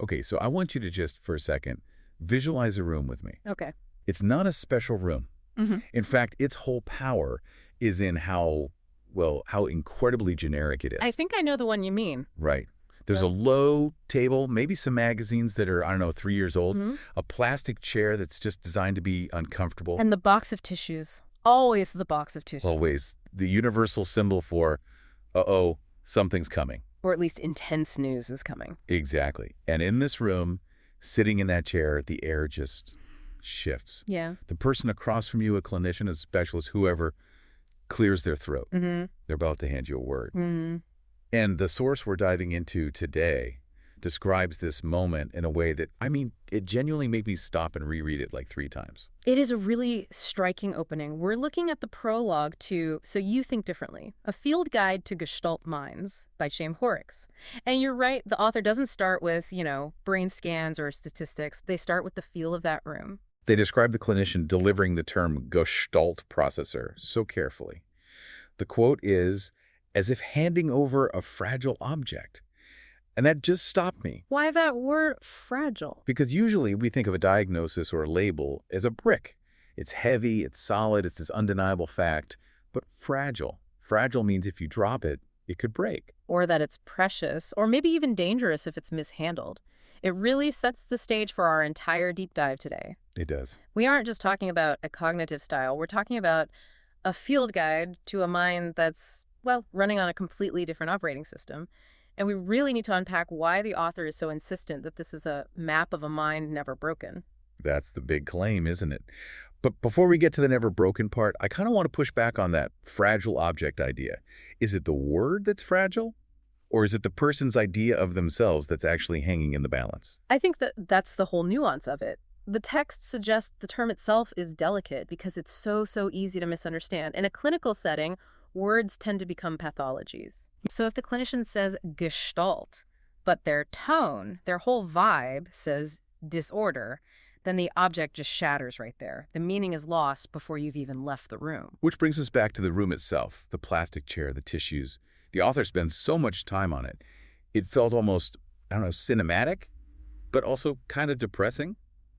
Okay, so I want you to just, for a second, visualize a room with me. Okay. It's not a special room. Mm-hmm. In fact, its whole power is in how incredibly generic it is. I think I know the one you mean. Right. There's a low table, maybe some magazines that are, I don't know, 3 years old, Mm-hmm. a plastic chair that's just designed to be uncomfortable. And the box of tissues. Always the box of tissues. Always the universal symbol for, uh-oh, something's coming. Or at least intense news is coming. Exactly. And in this room, sitting in that chair, the air just shifts. Yeah. The person across from you, a clinician, a specialist, whoever, clears their throat. Mm-hmm. They're about to hand you a word. Mm-hmm. And the source we're diving into today describes this moment in a way that, I mean, it genuinely made me stop and reread it like 3 times. It is a really striking opening. We're looking at the prologue to So You Think Differently, a field guide to Gestalt minds by Jaime Hoerricks. And you're right, the author doesn't start with, brain scans or statistics. They start with the feel of that room. They describe the clinician delivering the term Gestalt processor so carefully. The quote is, as if handing over a fragile object. And that just stopped me. Why that word fragile? Because usually we think of a diagnosis or a label as a brick. It's heavy, it's solid, it's this undeniable fact. But fragile. Fragile means if you drop it, it could break. Or that it's precious, or maybe even dangerous if it's mishandled. It really sets the stage for our entire deep dive today. It does. We aren't just talking about a cognitive style. We're talking about a field guide to a mind that's, running on a completely different operating system. And we really need to unpack why the author is so insistent that this is a map of a mind never broken. That's the big claim, isn't it? But before we get to the never broken part, I kind of want to push back on that fragile object idea. Is it the word that's fragile? Or is it the person's idea of themselves that's actually hanging in the balance? I think that's the whole nuance of it. The text suggests the term itself is delicate because it's so easy to misunderstand. In a clinical setting, words tend to become pathologies. So if the clinician says Gestalt, but their tone, their whole vibe says disorder, then the object just shatters right there. The meaning is lost before you've even left the room. Which brings us back to the room itself, the plastic chair, the tissues. The author spends so much time on it. It felt almost, cinematic, but also kind of depressing.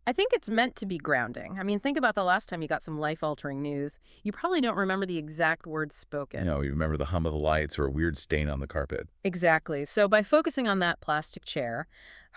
I think it's meant to be grounding. I mean, think about the last time you got some life-altering news. You probably don't remember the exact words spoken. No, you remember the hum of the lights or a weird stain on the carpet. Exactly. So by focusing on that plastic chair,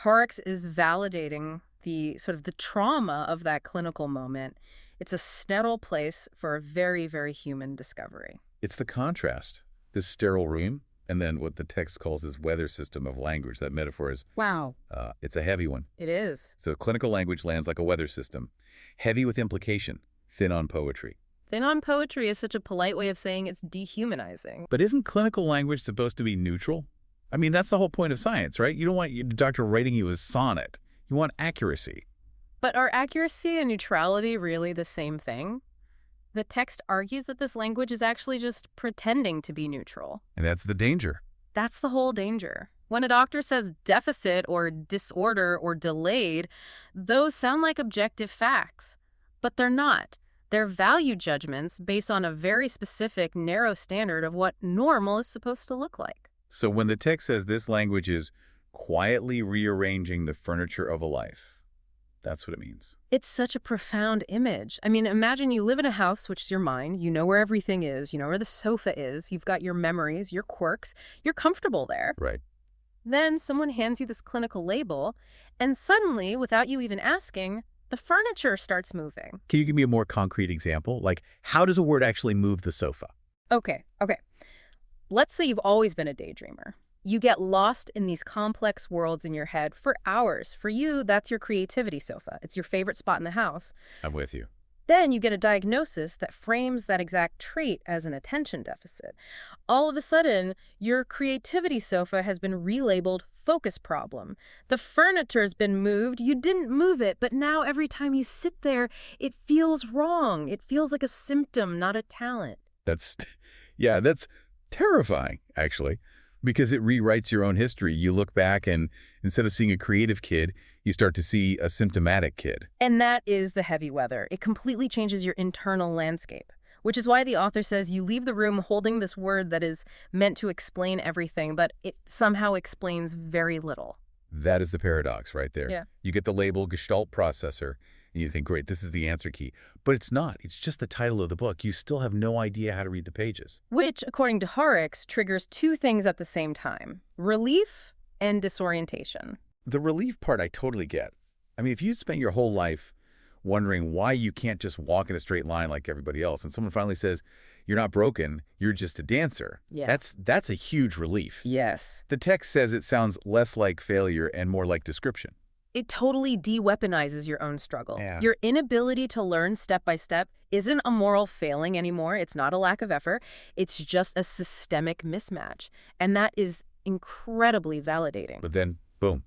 Hoerricks is validating the trauma of that clinical moment. It's a sterile place for a very, very human discovery. It's the contrast. This sterile room, and then what the text calls this weather system of language. That metaphor is, Wow. It's a heavy one. It is. So clinical language lands like a weather system. Heavy with implication, thin on poetry. Thin on poetry is such a polite way of saying it's dehumanizing. But isn't clinical language supposed to be neutral? I mean, that's the whole point of science, right? You don't want your doctor writing you a sonnet. You want accuracy. But are accuracy and neutrality really the same thing? The text argues that this language is actually just pretending to be neutral. And that's the danger. That's the whole danger. When a doctor says deficit or disorder or delayed, those sound like objective facts. But they're not. They're value judgments based on a very specific, narrow standard of what normal is supposed to look like. So when the text says this language is quietly rearranging the furniture of a life, that's what it means. It's such a profound image. I mean, imagine you live in a house, which is your mind. You know where everything is. You know where the sofa is. You've got your memories, your quirks. You're comfortable there. Right. Then someone hands you this clinical label, and suddenly, without you even asking, the furniture starts moving. Can you give me a more concrete example? Like, how does a word actually move the sofa? Okay. Let's say you've always been a daydreamer. You get lost in these complex worlds in your head for hours. For you, that's your creativity sofa. It's your favorite spot in the house. I'm with you. Then you get a diagnosis that frames that exact trait as an attention deficit. All of a sudden, your creativity sofa has been relabeled focus problem. The furniture's been moved. You didn't move it, but now every time you sit there, it feels wrong. It feels like a symptom, not a talent. That's terrifying, actually, because it rewrites your own history. You look back and instead of seeing a creative kid, you start to see a symptomatic kid. And that is the heavy weather. It completely changes your internal landscape, which is why the author says you leave the room holding this word that is meant to explain everything, but it somehow explains very little. That is the paradox right there. Yeah. You get the label Gestalt processor, and you think, great, this is the answer key. But it's not. It's just the title of the book. You still have no idea how to read the pages. Which, according to Hoerricks, triggers two things at the same time: relief and disorientation. The relief part I totally get. I mean, if you spent your whole life wondering why you can't just walk in a straight line like everybody else, and someone finally says, you're not broken, you're just a dancer. Yeah. That's a huge relief. Yes. The text says it sounds less like failure and more like description. It totally de-weaponizes your own struggle. Yeah. Your inability to learn step by step isn't a moral failing anymore. It's not a lack of effort. It's just a systemic mismatch. And that is incredibly validating. But then, boom,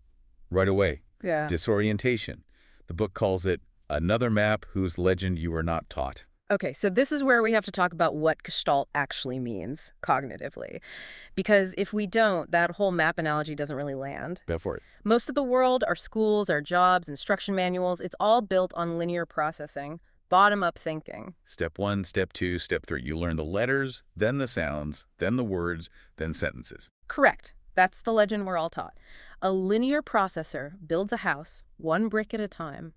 right away, Yeah. disorientation. The book calls it another map whose legend you were not taught. Okay, so this is where we have to talk about what Gestalt actually means cognitively. Because if we don't, that whole map analogy doesn't really land. Bet for it. Most of the world, our schools, our jobs, instruction manuals, it's all built on linear processing, bottom-up thinking. Step 1, step 2, step 3. You learn the letters, then the sounds, then the words, then sentences. Correct. That's the legend we're all taught. A linear processor builds a house, one brick at a time.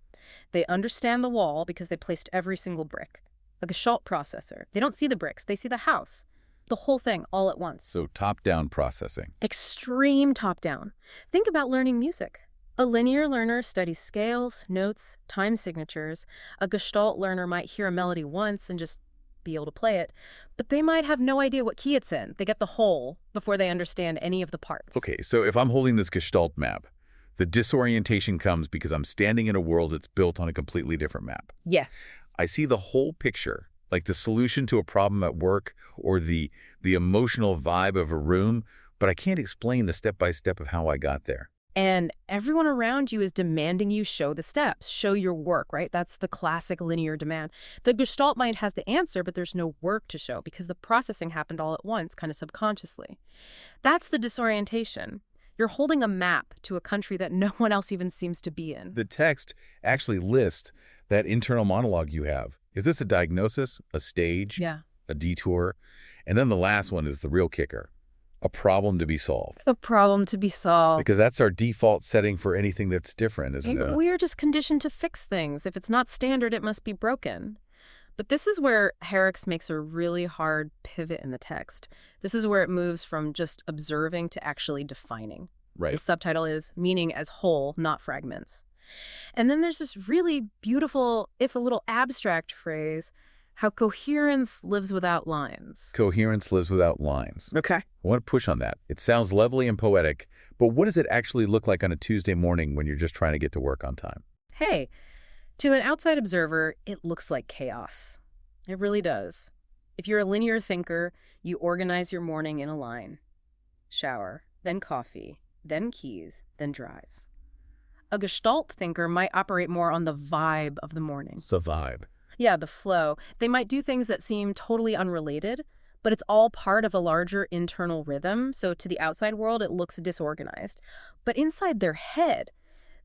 They understand the wall because they placed every single brick. A Gestalt processor, they don't see the bricks, they see the house. The whole thing all at once. So top-down processing. Extreme top-down. Think about learning music. A linear learner studies scales, notes, time signatures. A Gestalt learner might hear a melody once and just be able to play it, but they might have no idea what key it's in. They get the whole before they understand any of the parts. Okay, so if I'm holding this Gestalt map, the disorientation comes because I'm standing in a world that's built on a completely different map. Yes. I see the whole picture, like the solution to a problem at work or the emotional vibe of a room, but I can't explain the step-by-step of how I got there. And everyone around you is demanding you show the steps, show your work, right? That's the classic linear demand. The Gestalt mind has the answer, but there's no work to show because the processing happened all at once, kind of subconsciously. That's the disorientation. You're holding a map to a country that no one else even seems to be in. The text actually lists that internal monologue you have. Is this a diagnosis, a stage, Yeah. a detour? And then the last one is the real kicker, a problem to be solved. A problem to be solved. Because that's our default setting for anything that's different, isn't it? We're just conditioned to fix things. If it's not standard, it must be broken. But this is where Hoerricks makes a really hard pivot in the text. This is where it moves from just observing to actually defining. Right. The subtitle is Meaning as Whole, Not Fragments. And then there's this really beautiful, if a little abstract phrase, how coherence lives without lines. Coherence lives without lines. Okay. I want to push on that. It sounds lovely and poetic, but what does it actually look like on a Tuesday morning when you're just trying to get to work on time? Hey, to an outside observer, it looks like chaos. It really does. If you're a linear thinker, you organize your morning in a line. Shower, then coffee, then keys, then drive. A Gestalt thinker might operate more on the vibe of the morning. It's the vibe. Yeah, the flow. They might do things that seem totally unrelated, but it's all part of a larger internal rhythm. So to the outside world, it looks disorganized. But inside their head,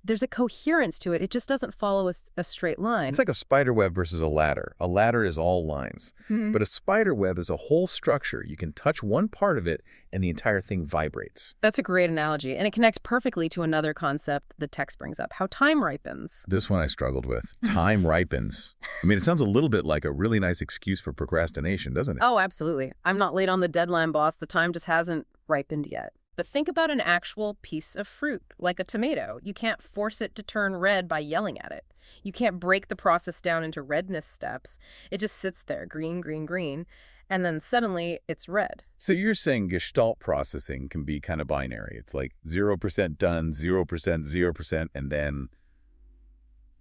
there's a coherence to it. It just doesn't follow a straight line. It's like a spider web versus a ladder. A ladder is all lines, but a spider web is a whole structure. You can touch one part of it and the entire thing vibrates. That's a great analogy, and it connects perfectly to another concept the text brings up, how time ripens. This one I struggled with. Time ripens. I mean, it sounds a little bit like a really nice excuse for procrastination, doesn't it? Oh, absolutely. I'm not late on the deadline, boss. The time just hasn't ripened yet. But think about an actual piece of fruit, like a tomato. You can't force it to turn red by yelling at it. You can't break the process down into redness steps. It just sits there, green, green, green, and then suddenly it's red. So you're saying Gestalt processing can be kind of binary. It's like 0% done, 0%, 0%, and then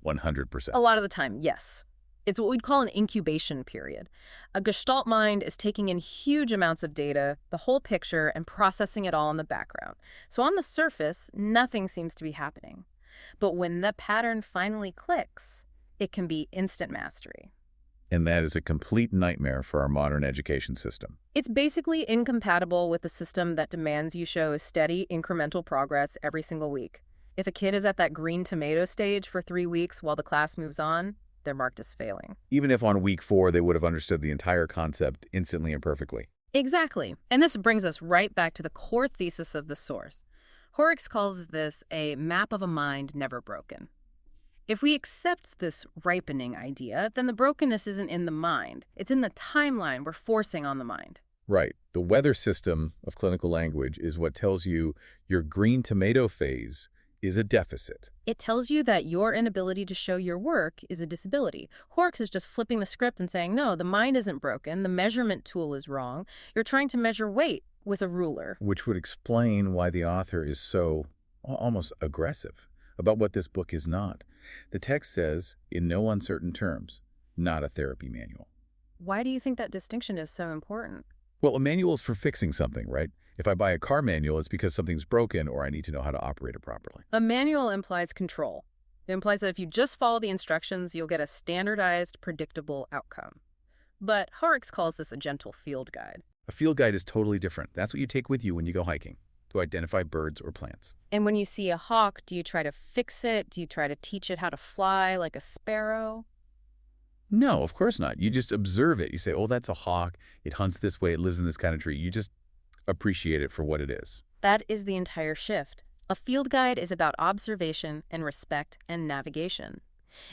100%. A lot of the time, yes. It's what we'd call an incubation period. A Gestalt mind is taking in huge amounts of data, the whole picture, and processing it all in the background. So on the surface, nothing seems to be happening. But when the pattern finally clicks, it can be instant mastery. And that is a complete nightmare for our modern education system. It's basically incompatible with a system that demands you show steady, incremental progress every single week. If a kid is at that green tomato stage for 3 weeks while the class moves on, they're marked as failing. Even if on week 4 they would have understood the entire concept instantly and perfectly. Exactly. And this brings us right back to the core thesis of the source. Hoerricks calls this a map of a mind never broken. If we accept this ripening idea, then the brokenness isn't in the mind. It's in the timeline we're forcing on the mind. Right. The weather system of clinical language is what tells you your green tomato phase is a deficit. It tells you that your inability to show your work is a disability. Hoerricks is just flipping the script and saying, no, the mind isn't broken, the measurement tool is wrong. You're trying to measure weight with a ruler. Which would explain why the author is so almost aggressive about what this book is not. The text says, in no uncertain terms, not a therapy manual. Why do you think that distinction is so important? Well, a manual is for fixing something, right? If I buy a car manual, it's because something's broken or I need to know how to operate it properly. A manual implies control. It implies that if you just follow the instructions, you'll get a standardized, predictable outcome. But Hoerricks calls this a gentle field guide. A field guide is totally different. That's what you take with you when you go hiking, to identify birds or plants. And when you see a hawk, do you try to fix it? Do you try to teach it how to fly like a sparrow? No, of course not. You just observe it. You say, oh, that's a hawk. It hunts this way. It lives in this kind of tree. You just appreciate it for what it is. That is the entire shift. A field guide is about observation and respect and navigation.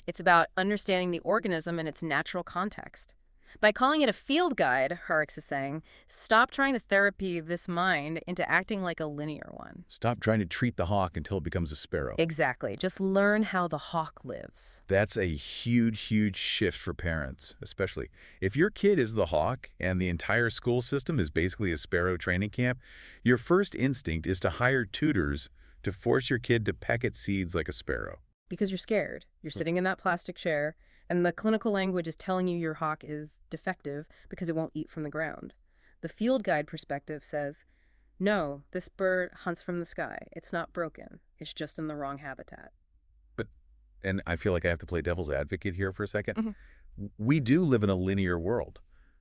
It's about understanding the organism in its natural context. By calling it a field guide, Hoerricks is saying, stop trying to therapy this mind into acting like a linear one. Stop trying to treat the hawk until it becomes a sparrow. Exactly. Just learn how the hawk lives. That's a huge, huge shift for parents, especially. If your kid is the hawk and the entire school system is basically a sparrow training camp, your first instinct is to hire tutors to force your kid to peck at seeds like a sparrow. Because you're scared. You're sitting in that plastic chair, and the clinical language is telling you your hawk is defective because it won't eat from the ground. The field guide perspective says, no, this bird hunts from the sky. It's not broken. It's just in the wrong habitat. And I feel like I have to play devil's advocate here for a second. Mm-hmm. We do live in a linear world.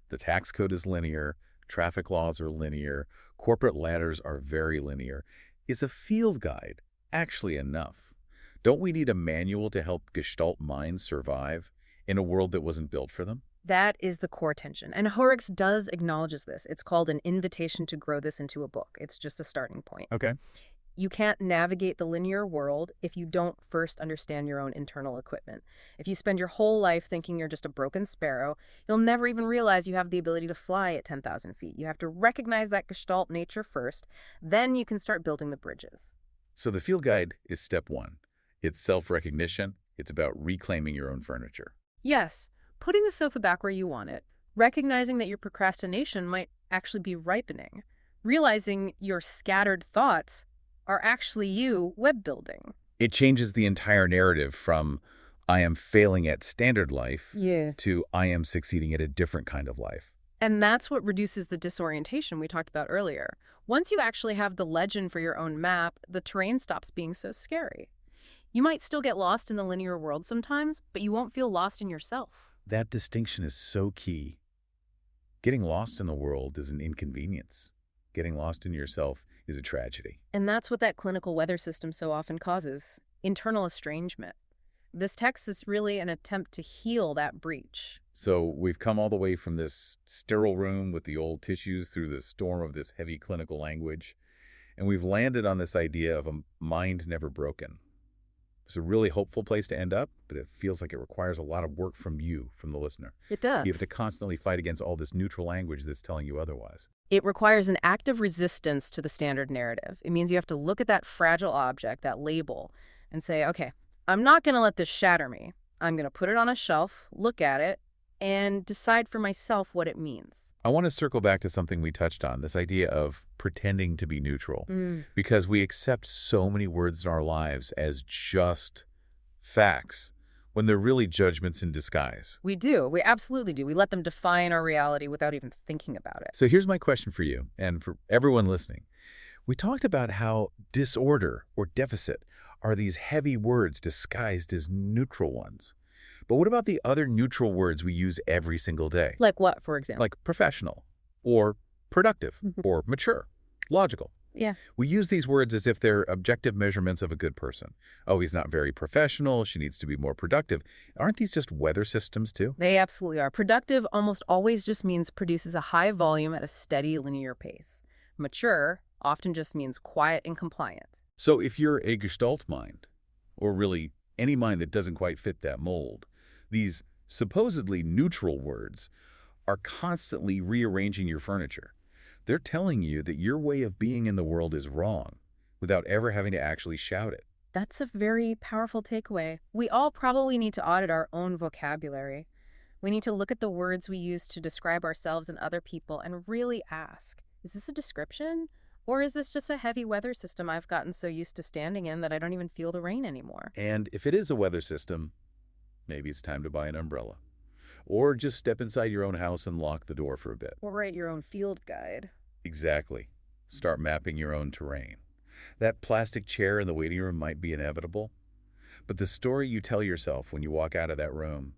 The tax code is linear. Traffic laws are linear. Corporate ladders are very linear. Is a field guide actually enough? Don't we need a manual to help Gestalt minds survive in a world that wasn't built for them? That is the core tension. And Hoerricks does acknowledges this. It's called an invitation to grow this into a book. It's just a starting point. Okay. You can't navigate the linear world if you don't first understand your own internal equipment. If you spend your whole life thinking you're just a broken sparrow, you'll never even realize you have the ability to fly at 10,000 feet. You have to recognize that Gestalt nature first. Then you can start building the bridges. So the field guide is step one. It's self-recognition. It's about reclaiming your own furniture. Yes, putting the sofa back where you want it, recognizing that your procrastination might actually be ripening, realizing your scattered thoughts are actually you web building. It changes the entire narrative from I am failing at standard life to I am succeeding at a different kind of life. And that's what reduces the disorientation we talked about earlier. Once you actually have the legend for your own map, the terrain stops being so scary. You might still get lost in the linear world sometimes, but you won't feel lost in yourself. That distinction is so key. Getting lost in the world is an inconvenience. Getting lost in yourself is a tragedy. And that's what that clinical weather system so often causes, internal estrangement. This text is really an attempt to heal that breach. So we've come all the way from this sterile room with the old tissues through the storm of this heavy clinical language, and we've landed on this idea of a mind never broken. It's a really hopeful place to end up, but it feels like it requires a lot of work from you, from the listener. It does. You have to constantly fight against all this neutral language that's telling you otherwise. It requires an active resistance to the standard narrative. It means you have to look at that fragile object, that label, and say, okay, I'm not going to let this shatter me. I'm going to put it on a shelf, look at it, and decide for myself what it means. I want to circle back to something we touched on, this idea of pretending to be neutral, because we accept so many words in our lives as just facts when they're really judgments in disguise. We do. We absolutely do. We let them define our reality without even thinking about it. So here's my question for you and for everyone listening. We talked about how disorder or deficit are these heavy words disguised as neutral ones. But what about the other neutral words we use every single day? Like what, for example? Like professional, or productive, or mature, logical. Yeah. We use these words as if they're objective measurements of a good person. Oh, he's not very professional. She needs to be more productive. Aren't these just weather systems too? They absolutely are. Productive almost always just means produces a high volume at a steady linear pace. Mature often just means quiet and compliant. So if you're a Gestalt mind, or really any mind that doesn't quite fit that mold, these supposedly neutral words are constantly rearranging your furniture. They're telling you that your way of being in the world is wrong, without ever having to actually shout it. That's a very powerful takeaway. We all probably need to audit our own vocabulary. We need to look at the words we use to describe ourselves and other people and really ask, is this a description? Or is this just a heavy weather system I've gotten so used to standing in that I don't even feel the rain anymore? And if it is a weather system, maybe it's time to buy an umbrella. Or just step inside your own house and lock the door for a bit. Or write your own field guide. Exactly. Start mapping your own terrain. That plastic chair in the waiting room might be inevitable, but the story you tell yourself when you walk out of that room,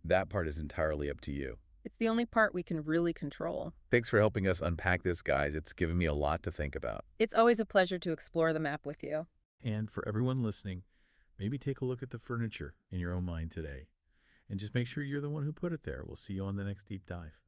that part is entirely up to you. It's the only part we can really control. Thanks for helping us unpack this, guys. It's given me a lot to think about. It's always a pleasure to explore the map with you. And for everyone listening, maybe take a look at the furniture in your own mind today. And just make sure you're the one who put it there. We'll see you on the next deep dive.